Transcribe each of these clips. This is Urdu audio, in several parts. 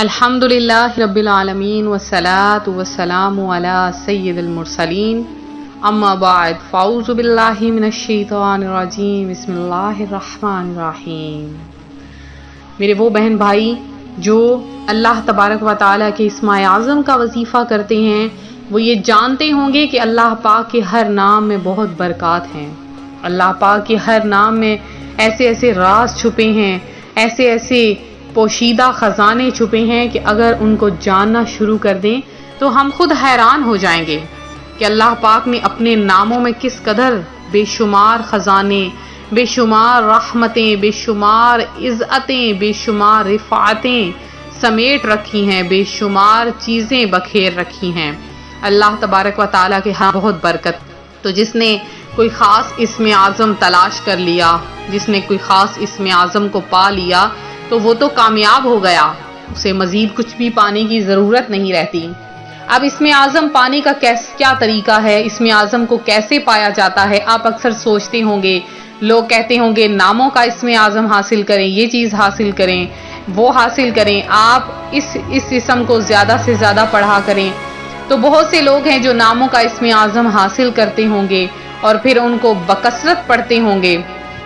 الحمدللہ رب العالمین والصلاة والسلام علی سید المرسلین اما بعد فاعوذ باللہ من الشیطان الرجیم بسم اللہ الرحمن الرحیم۔ میرے وہ بہن بھائی جو اللہ تبارک و تعالیٰ کے اسماء اعظم کا وظیفہ کرتے ہیں وہ یہ جانتے ہوں گے کہ اللہ پاک کے ہر نام میں بہت برکات ہیں۔ اللہ پاک کے ہر نام میں ایسے ایسے راز چھپے ہیں، ایسے ایسے پوشیدہ خزانے چھپے ہیں کہ اگر ان کو جاننا شروع کر دیں تو ہم خود حیران ہو جائیں گے کہ اللہ پاک نے اپنے ناموں میں کس قدر بے شمار خزانے، بے شمار رحمتیں، بے شمار عزتیں، بے شمار رفعتیں سمیٹ رکھی ہیں، بے شمار چیزیں بکھیر رکھی ہیں۔ اللہ تبارک و تعالیٰ کے ہاں بہت برکت۔ تو جس نے کوئی خاص اسم اعظم تلاش کر لیا، جس نے کوئی خاص اسم اعظم کو پا لیا تو وہ تو کامیاب ہو گیا، اسے مزید کچھ بھی پانے کی ضرورت نہیں رہتی۔ اب اسم اعظم پانے کا کیا طریقہ ہے، اسم اعظم کو کیسے پایا جاتا ہے؟ آپ اکثر سوچتے ہوں گے، لوگ کہتے ہوں گے ناموں کا اسم اعظم حاصل کریں، یہ چیز حاصل کریں، وہ حاصل کریں، آپ اس اسم کو زیادہ سے زیادہ پڑھا کریں۔ تو بہت سے لوگ ہیں جو ناموں کا اسم اعظم حاصل کرتے ہوں گے اور پھر ان کو بکثرت پڑھتے ہوں گے۔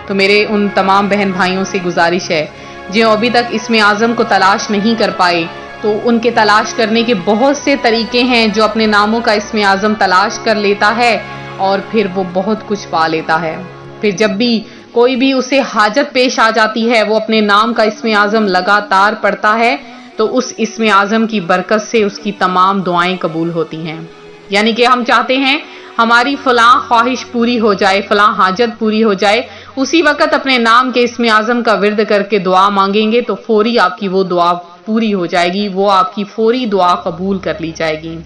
تو میرے ان تمام بہن بھائیوں سے گزارش ہے جو ابھی تک اسم اعظم کو تلاش نہیں کر پائے، تو ان کے تلاش کرنے کے بہت سے طریقے ہیں۔ جو اپنے ناموں کا اسم اعظم تلاش کر لیتا ہے اور پھر وہ بہت کچھ پا لیتا ہے۔ پھر جب بھی کوئی بھی اسے حاجت پیش آ جاتی ہے، وہ اپنے نام کا اسم اعظم لگاتار پڑھتا ہے تو اس اسم اعظم کی برکت سے اس کی تمام دعائیں قبول ہوتی ہیں۔ یعنی کہ ہم چاہتے ہیں ہماری فلاں خواہش پوری ہو جائے، فلاں حاجت پوری ہو جائے، اسی وقت اپنے نام کے اسم اعظم کا ورد کر کے دعا مانگیں گے تو فوری آپ کی وہ دعا پوری ہو جائے گی، وہ آپ کی فوری دعا قبول کر لی جائے گی۔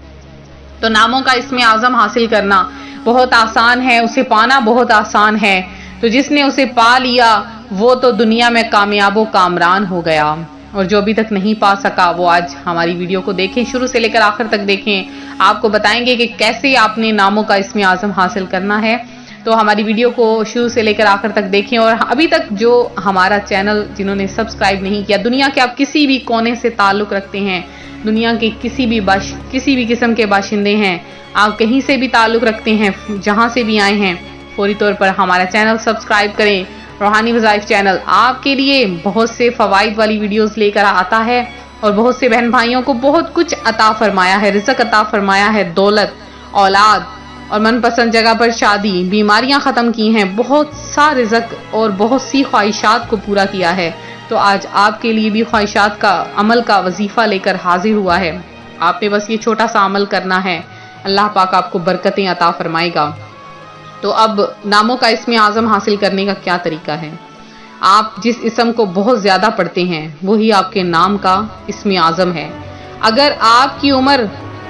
تو ناموں کا اسم اعظم حاصل کرنا بہت آسان ہے، اسے پانا بہت آسان ہے۔ تو جس نے اسے پا لیا وہ تو دنیا میں کامیاب و کامران ہو گیا، اور جو ابھی تک نہیں پا سکا وہ آج ہماری ویڈیو کو دیکھیں، شروع سے لے کر آخر تک دیکھیں۔ آپ کو بتائیں گے کہ کیسے آپ نے ناموں کا اسم اعظم حاصل کرنا ہے۔ تو ہماری ویڈیو کو شروع سے لے کر آخر تک دیکھیں، اور ابھی تک جو ہمارا چینل جنہوں نے سبسکرائب نہیں کیا، دنیا کے آپ کسی بھی کونے سے تعلق رکھتے ہیں، دنیا کے کسی بھی قسم کے باشندے ہیں، آپ کہیں سے بھی تعلق رکھتے ہیں، جہاں سے بھی آئے ہیں، فوری طور پر ہمارا چینل سبسکرائب کریں۔ روحانی وظائف چینل آپ کے لیے بہت سے فوائد والی ویڈیوز لے کر آتا ہے، اور بہت سے بہن بھائیوں کو بہت کچھ عطا فرمایا ہے، رزق عطا فرمایا ہے، دولت، اولاد اور من پسند جگہ پر شادی، بیماریاں ختم کی ہیں، بہت سا رزق اور بہت سی خواہشات کو پورا کیا ہے۔ تو آج آپ کے لیے بھی خواہشات کا عمل کا وظیفہ لے کر حاضر ہوا ہے۔ آپ نے بس یہ چھوٹا سا عمل کرنا ہے، اللہ پاک آپ کو برکتیں عطا فرمائے گا۔ تو اب ناموں کا اسم اعظم حاصل کرنے کا کیا طریقہ ہے؟ آپ جس اسم کو بہت زیادہ پڑھتے ہیں وہی آپ کے نام کا اسم اعظم ہے۔ اگر آپ کی عمر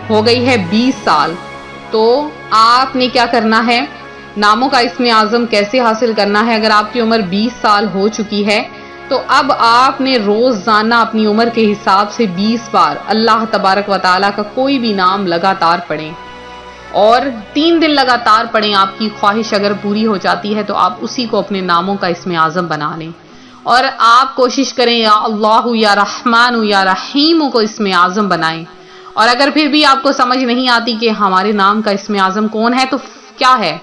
ہو گئی ہے 20 سال تو آپ نے کیا کرنا ہے؟ ناموں کا اسم اعظم کیسے حاصل کرنا ہے؟ اگر آپ کی عمر 20 سال ہو چکی ہے تو اب آپ نے روزانہ اپنی عمر کے حساب سے 20 بار اللہ تبارک و تعالیٰ کا کوئی بھی نام لگاتار پڑھیں، اور 3 دن لگاتار پڑھیں۔ آپ کی خواہش اگر پوری ہو جاتی ہے تو آپ اسی کو اپنے ناموں کا اسم اعظم بنا لیں، اور آپ کوشش کریں یا اللہ یا رحمان یا رحیم کو اسم اعظم بنائیں۔ اور اگر پھر بھی آپ کو سمجھ نہیں آتی کہ ہمارے نام کا اسم اعظم کون ہے تو کیا ہے،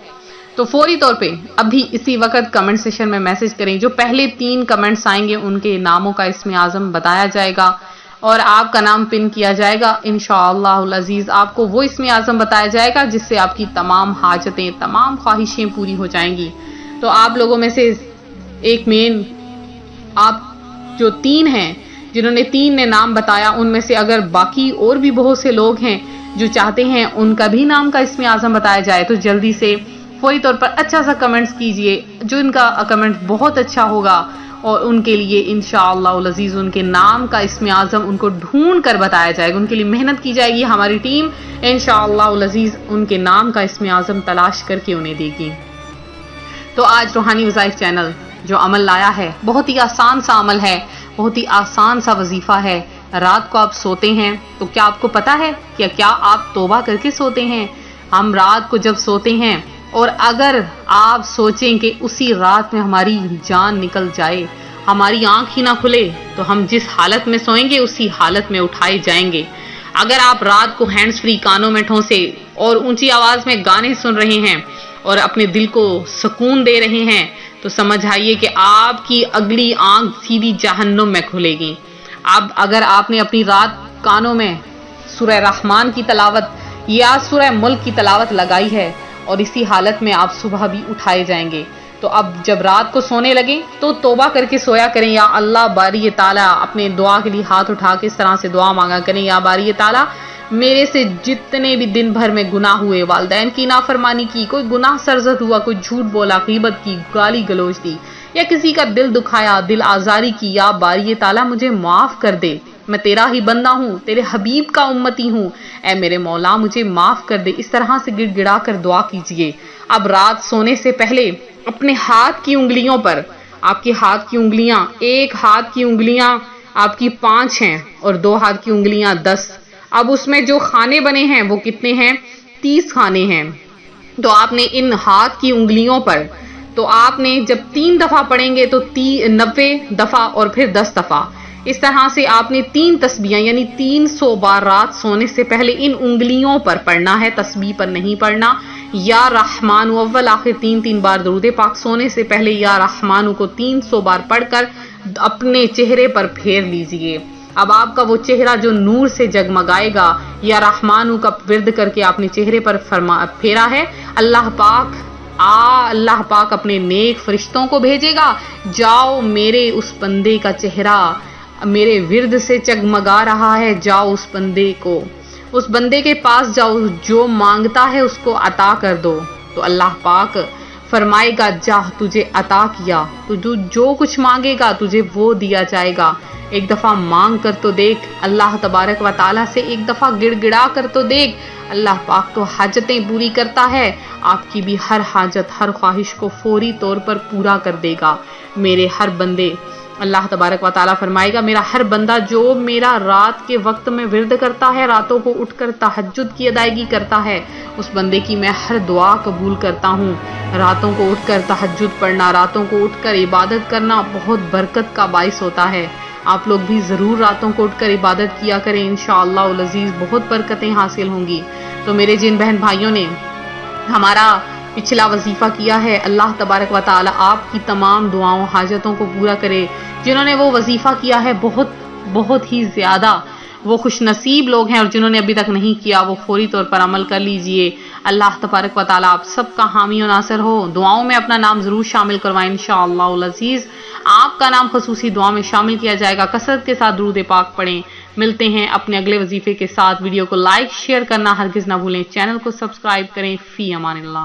تو فوری طور پہ ابھی اسی وقت کمنٹ سیکشن میں میسج کریں۔ جو پہلے 3 کمنٹس آئیں گے ان کے ناموں کا اسم اعظم بتایا جائے گا اور آپ کا نام پن کیا جائے گا۔ انشاءاللہ العزیز آپ کو وہ اسم اعظم بتایا جائے گا جس سے آپ کی تمام حاجتیں، تمام خواہشیں پوری ہو جائیں گی۔ تو آپ لوگوں میں سے ایک مین، آپ جو 3 ہیں جنہوں نے 3 نے نام بتایا، ان میں سے اگر باقی اور بھی بہت سے لوگ ہیں جو چاہتے ہیں ان کا بھی نام کا اسم اعظم بتایا جائے تو جلدی سے فوری طور پر اچھا سا کمنٹس کیجئے۔ جو ان کا کمنٹ بہت اچھا ہوگا اور ان کے لیے انشاءاللہ العزیز ان کے نام کا اسم اعظم ان کو ڈھونڈ کر بتایا جائے گا، ان کے لیے محنت کی جائے گی، ہماری ٹیم انشاءاللہ العزیز ان کے نام کا اسم اعظم تلاش کر کے انہیں دے گی۔ تو آج روحانی وظائف چینل جو عمل لایا ہے بہت ہی آسان سا عمل ہے، بہت ہی آسان سا وظیفہ ہے۔ رات کو آپ سوتے ہیں تو کیا آپ کو پتا ہے کہ کیا آپ توبہ کر کے سوتے ہیں؟ ہم رات کو جب سوتے ہیں اور اگر آپ سوچیں کہ اسی رات میں ہماری جان نکل جائے، ہماری آنکھ ہی نہ کھلے تو ہم جس حالت میں سوئیں گے اسی حالت میں اٹھائے جائیں گے۔ اگر آپ رات کو ہینڈز فری کانوں میں ٹھونسے اور اونچی آواز میں گانے سن رہے ہیں اور اپنے دل کو سکون دے رہے ہیں تو سمجھ آئیے کہ آپ کی اگلی آنکھ سیدھی جہنم میں کھلے گی۔ اب اگر آپ نے اپنی رات کانوں میں سورہ رحمان کی تلاوت یا سورہ ملک کی تلاوت لگائی ہے اور اسی حالت میں آپ صبح بھی اٹھائے جائیں گے، تو اب جب رات کو سونے لگیں تو توبہ کر کے سویا کریں، یا اللہ باری تعالیٰ، اپنے دعا کے لیے ہاتھ اٹھا کے اس طرح سے دعا مانگا کریں، یا باری تعالیٰ میرے سے جتنے بھی دن بھر میں گناہ ہوئے، والدین کی نافرمانی کی، کوئی گناہ سرزد ہوا، کوئی جھوٹ بولا، غیبت کی، گالی گلوچ دی، یا کسی کا دل دکھایا، دل آزاری کی، یا باری تعالیٰ مجھے معاف کر دے، میں تیرا ہی بندہ ہوں، تیرے حبیب کا امتی ہوں، اے میرے مولا مجھے معاف کر دے۔ اس طرح سے گڑ گڑا کر دعا کیجئے۔ اب رات سونے سے پہلے اپنے ہاتھ کی انگلیوں پر، آپ کے ہاتھ کی انگلیاں، ایک ہاتھ کی انگلیاں آپ کی 5 ہیں اور 2 ہاتھ کی انگلیاں 10۔ اب اس میں جو خانے بنے ہیں وہ کتنے ہیں؟ 30 خانے ہیں۔ تو آپ نے ان ہاتھ کی انگلیوں پر، تو آپ نے جب 3 دفعہ پڑھیں گے تو 90 دفعہ اور پھر 10 دفعہ، اس طرح سے آپ نے 3 تسبیحیں یعنی 300 بار رات سونے سے پہلے ان انگلیوں پر پڑھنا ہے، تسبیح پر نہیں پڑھنا۔ یا رحمان اول آخر 3 بار درود پاک سونے سے پہلے یا رحمان کو 300 بار پڑھ کر اپنے چہرے پر پھیر لیجئے۔ اب آپ کا وہ چہرہ جو نور سے جگمگائے گا، یا رحمان کا ورد کر کے آپ نے چہرے پر پھیرا ہے، اللہ پاک اپنے نیک فرشتوں کو بھیجے گا، جاؤ میرے اس بندے کا چہرہ میرے ورد سے جگمگا رہا ہے، جاؤ اس بندے کے پاس جاؤ، جو مانگتا ہے اس کو عطا کر دو۔ تو اللہ پاک فرمائے گا جا تجھے عطا کیا، تو جو کچھ مانگے گا تجھے وہ دیا جائے گا۔ ایک دفعہ مانگ کر تو دیکھ، اللہ تبارک و تعالیٰ سے ایک دفعہ گڑ گڑا کر تو دیکھ، اللہ پاک تو حاجتیں پوری کرتا ہے، آپ کی بھی ہر حاجت ہر خواہش کو فوری طور پر پورا کر دے گا۔ میرے ہر بندے، اللہ تبارک و تعالیٰ فرمائے گا میرا ہر بندہ جو میرا رات کے وقت میں ورد کرتا ہے، راتوں کو اٹھ کر تہجد کی ادائیگی کرتا ہے، اس بندے کی میں ہر دعا قبول کرتا ہوں۔ راتوں کو اٹھ کر تہجد پڑھنا، راتوں کو اٹھ کر عبادت کرنا بہت برکت کا باعث ہوتا ہے۔ آپ لوگ بھی ضرور راتوں کو اٹھ کر عبادت کیا کریں، انشاءاللہ العزیز بہت برکتیں حاصل ہوں گی۔ تو میرے جن بہن بھائیوں نے ہمارا پچھلا وظیفہ کیا ہے، اللہ تبارک و تعالی آپ کی تمام دعاؤں حاجتوں کو پورا کرے۔ جنہوں نے وہ وظیفہ کیا ہے بہت ہی زیادہ وہ خوش نصیب لوگ ہیں، اور جنہوں نے ابھی تک نہیں کیا وہ فوری طور پر عمل کر لیجئے۔ اللہ تبارک و تعالی آپ سب کا حامی و ناصر ہو۔ دعاؤں میں اپنا نام ضرور شامل کروائیں، انشاءاللہ العزیز آپ کا نام خصوصی دعا میں شامل کیا جائے گا۔ کثرت کے ساتھ درود پاک پڑھیں۔ ملتے ہیں اپنے اگلے وظیفے کے ساتھ۔ ویڈیو کو لائک شیئر کرنا ہرگز نہ بھولیں، چینل کو سبسکرائب کریں۔ فی امان اللہ۔